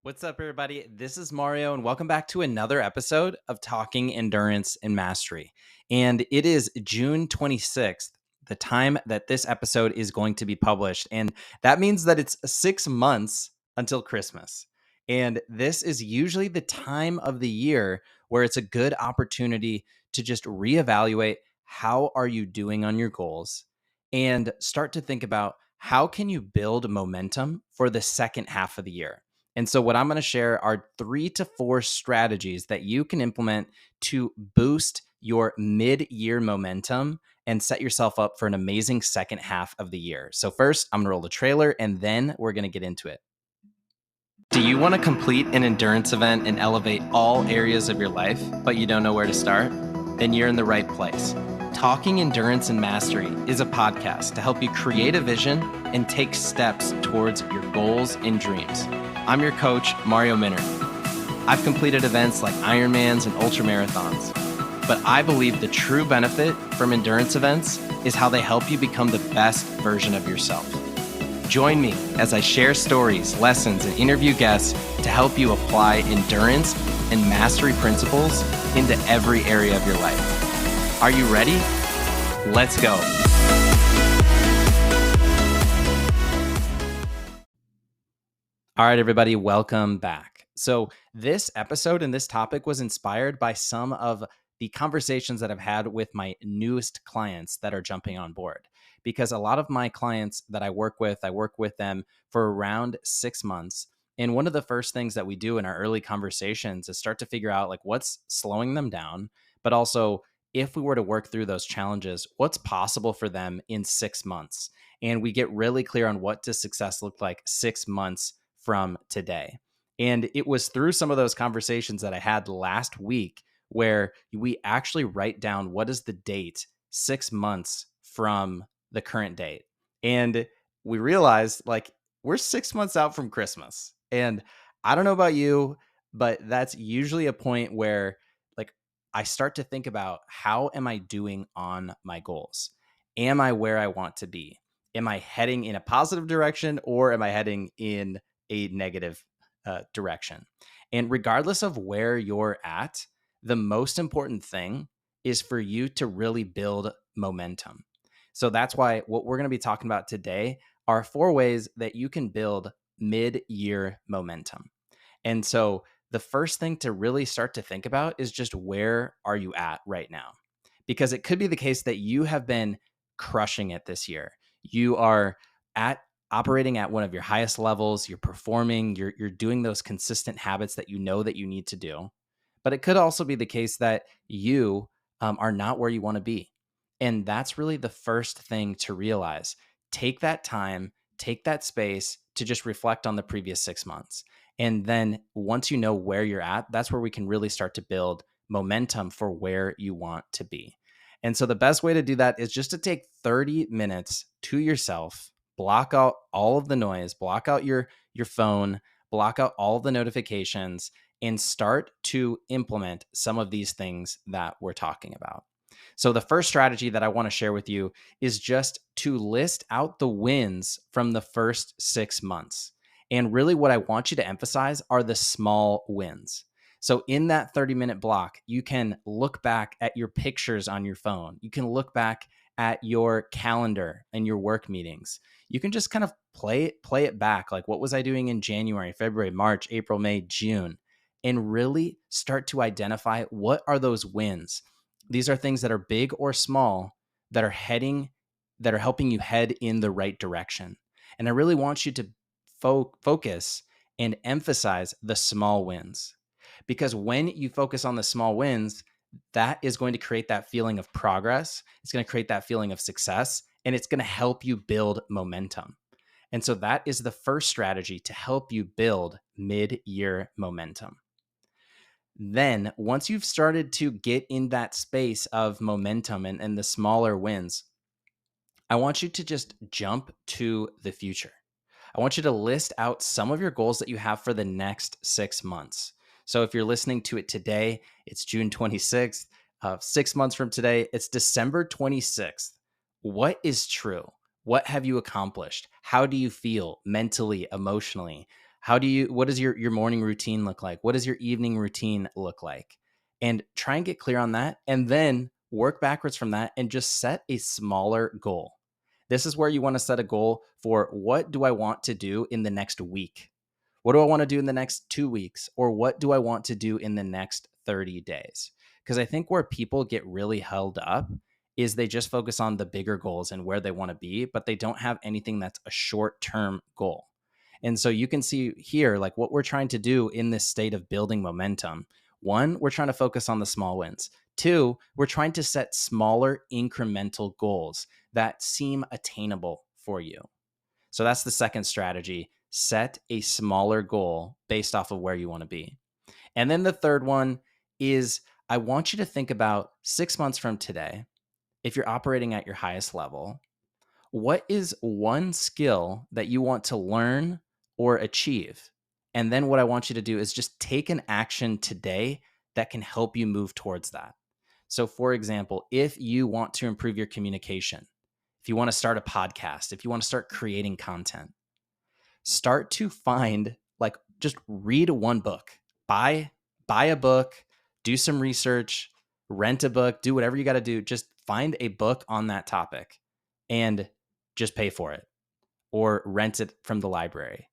What's up, everybody? This is Mario, and welcome back to another episode of Talking Endurance and Mastery. And it is June 26th, the time that this episode is going to be published. And that means that it's 6 months until Christmas. And this is usually the time of the year where it's a good opportunity to just reevaluate how are you doing on your goals and start to think about how can you build momentum for the second half of the year. And so, what I'm going to share are 3 to 4 strategies that you can implement to boost your mid year momentum and set yourself up for an amazing second half of the year. So, first, I'm going to roll the trailer and then we're going to get into it. Do you want to complete an endurance event and elevate all areas of your life, but you don't know where to start? Then you're in the right place. Talking Endurance and Mastery is a podcast to help you create a vision and take steps towards your goals and dreams. I'm your coach, Mario Minner. I've completed events like Ironmans and ultramarathons, but I believe the true benefit from endurance events is how they help you become the best version of yourself. Join me as I share stories, lessons, and interview guests to help you apply endurance and mastery principles into every area of your life. Are you ready? Let's go. All right, everybody, welcome back. So this episode and this topic was inspired by some of the conversations that I've had with my newest clients that are jumping on board. Because a lot of my clients that I work with them for around 6 months. And one of the first things that we do in our early conversations is start to figure out like what's slowing them down, but also if we were to work through those challenges, what's possible for them in 6 months. And we get really clear on what does success look like 6 months from today. And it was through some of those conversations that I had last week where we actually write down what is the date 6 months from the current date. And we realized like we're 6 months out from Christmas. And I don't know about you, but that's usually a point where like I start to think about how am I doing on my goals? Am I where I want to be? Am I heading in a positive direction or am I heading in a negative direction? And regardless of where you're at, the most important thing is for you to really build momentum. So that's why what we're going to be talking about today are 4 ways that you can build mid-year momentum. And so the first thing to really start to think about is just where are you at right now? Because it could be the case that you have been crushing it this year. You are operating at one of your highest levels, you're performing, you're doing those consistent habits that you know that you need to do. But it could also be the case that you are not where you want to be. And that's really the first thing to realize. Take that time, take that space to just reflect on the previous 6 months. And then once you know where you're at, that's where we can really start to build momentum for where you want to be. And so the best way to do that is just to take 30 minutes to yourself, block out all of the noise, block out your phone, block out all of the notifications, and start to implement some of these things that we're talking about. So the first strategy that I want to share with you is just to list out the wins from the first 6 months. And really what I want you to emphasize are the small wins. So in that 30-minute block, you can look back at your pictures on your phone. You can look back at your calendar and your work meetings. You can just kind of play it back. Like, what was I doing in January, February, March, April, May, June? And really start to identify what are those wins. These are things that are big or small that are helping you head in the right direction. And I really want you to focus and emphasize the small wins. Because when you focus on the small wins, that is going to create that feeling of progress. It's going to create that feeling of success, and it's going to help you build momentum. And so that is the first strategy to help you build mid-year momentum. Then once you've started to get in that space of momentum and the smaller wins, I want you to just jump to the future. I want you to list out some of your goals that you have for the next 6 months. So if you're listening to it today, it's June 26th. 6 months from today, it's December 26th. What is true? What have you accomplished? How do you feel mentally, emotionally? What does your morning routine look like? What does your evening routine look like? And try and get clear on that, and then work backwards from that and just set a smaller goal. This is where you want to set a goal for, what do I want to do in the next week? What do I want to do in the next 2 weeks? Or what do I want to do in the next 30 days? Because I think where people get really held up is they just focus on the bigger goals and where they want to be, but they don't have anything that's a short-term goal. And so you can see here, like, what we're trying to do in this state of building momentum. One, we're trying to focus on the small wins. Two, we're trying to set smaller incremental goals that seem attainable for you. So that's the second strategy. Set a smaller goal based off of where you want to be. And then the third one is, I want you to think about 6 months from today, if you're operating at your highest level, what is one skill that you want to learn or achieve? And then what I want you to do is just take an action today that can help you move towards that. So, for example, if you want to improve your communication, if you want to start a podcast, if you want to start creating content, start to find, like, just read one book, buy a book, do some research, rent a book, do whatever you got to do. Just find a book on that topic and just pay for it or rent it from the library.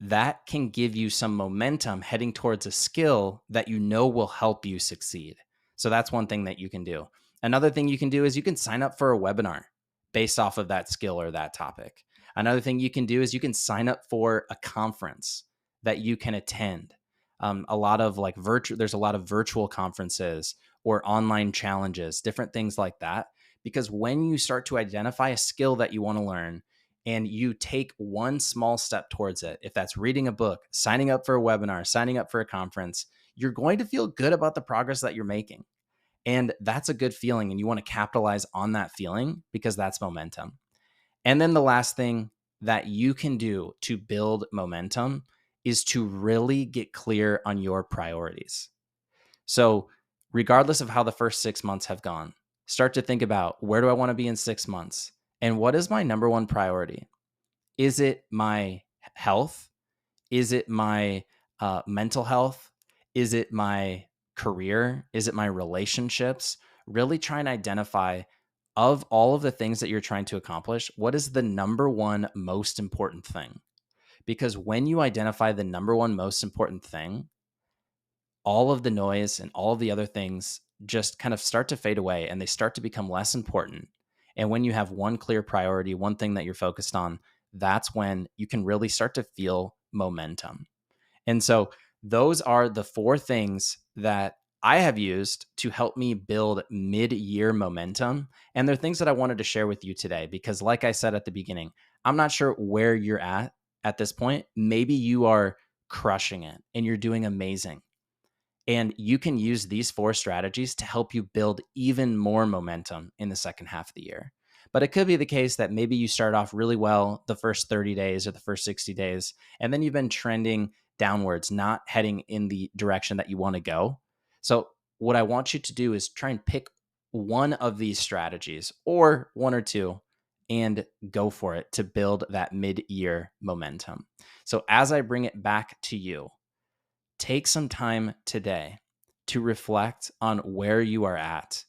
That can give you some momentum heading towards a skill that you know will help you succeed. So that's one thing that you can do. Another thing you can do is you can sign up for a webinar based off of that skill or that topic. Another thing you can do is you can sign up for a conference that you can attend. There's a lot of virtual conferences or online challenges, different things like that. Because when you start to identify a skill that you want to learn and you take one small step towards it, if that's reading a book, signing up for a webinar, signing up for a conference, you're going to feel good about the progress that you're making. And that's a good feeling. And you want to capitalize on that feeling because that's momentum. And then the last thing that you can do to build momentum is to really get clear on your priorities. So, regardless of how the first 6 months have gone, start to think about, where do I want to be in 6 months? And what is my number one priority? Is it my health? Is it my mental health? Is it my career? Is it my relationships? Really try and identify, of all of the things that you're trying to accomplish, what is the number one most important thing? Because when you identify the number one most important thing, all of the noise and all of the other things just kind of start to fade away and they start to become less important. And when you have one clear priority, one thing that you're focused on, that's when you can really start to feel momentum. And so those are the 4 things that I have used to help me build mid-year momentum. And they're things that I wanted to share with you today because, like I said at the beginning, I'm not sure where you're at this point. Maybe you are crushing it and you're doing amazing. And you can use these 4 strategies to help you build even more momentum in the second half of the year. But it could be the case that maybe you start off really well the first 30 days or the first 60 days, and then you've been trending downwards, not heading in the direction that you want to go. So what I want you to do is try and pick one of these strategies or one or two and go for it to build that mid-year momentum. So as I bring it back to you, take some time today to reflect on where you are at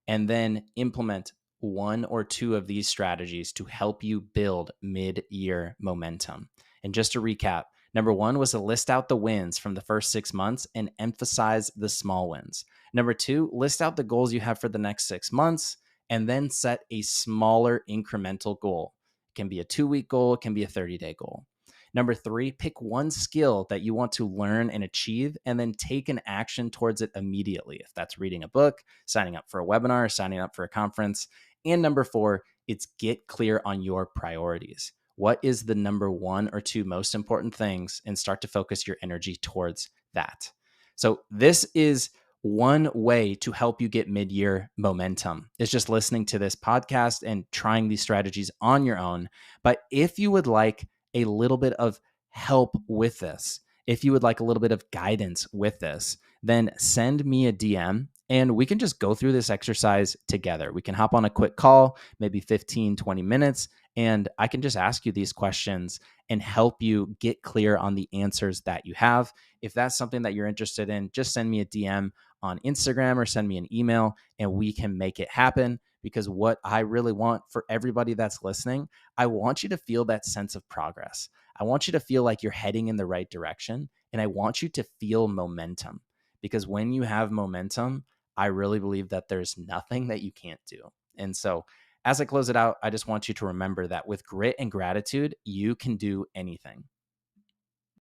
and then implement one or two of these strategies to help you build mid-year momentum. And just to recap, number 1 was to list out the wins from the first 6 months and emphasize the small wins. Number 2, list out the goals you have for the next 6 months and then set a smaller incremental goal. It can be a 2-week goal, it can be a 30-day goal. Number 3, pick one skill that you want to learn and achieve, and then take an action towards it immediately. If that's reading a book, signing up for a webinar, signing up for a conference. And number 4, it's get clear on your priorities. What is the number 1 or 2 most important things, and start to focus your energy towards that. So this is one way to help you get mid-year momentum, is just listening to this podcast and trying these strategies on your own. But if you would like a little bit of help with this, if you would like a little bit of guidance with this, then send me a DM and we can just go through this exercise together. We can hop on a quick call, maybe 15, 20 minutes, And I can just ask you these questions and help you get clear on the answers that you have. If that's something that you're interested in, just send me a DM on Instagram or send me an email and we can make it happen. Because what I really want for everybody that's listening, I want you to feel that sense of progress. I want you to feel like you're heading in the right direction. And I want you to feel momentum, because when you have momentum, I really believe that there's nothing that you can't do. And so, as I close it out, I just want you to remember that with grit and gratitude, you can do anything.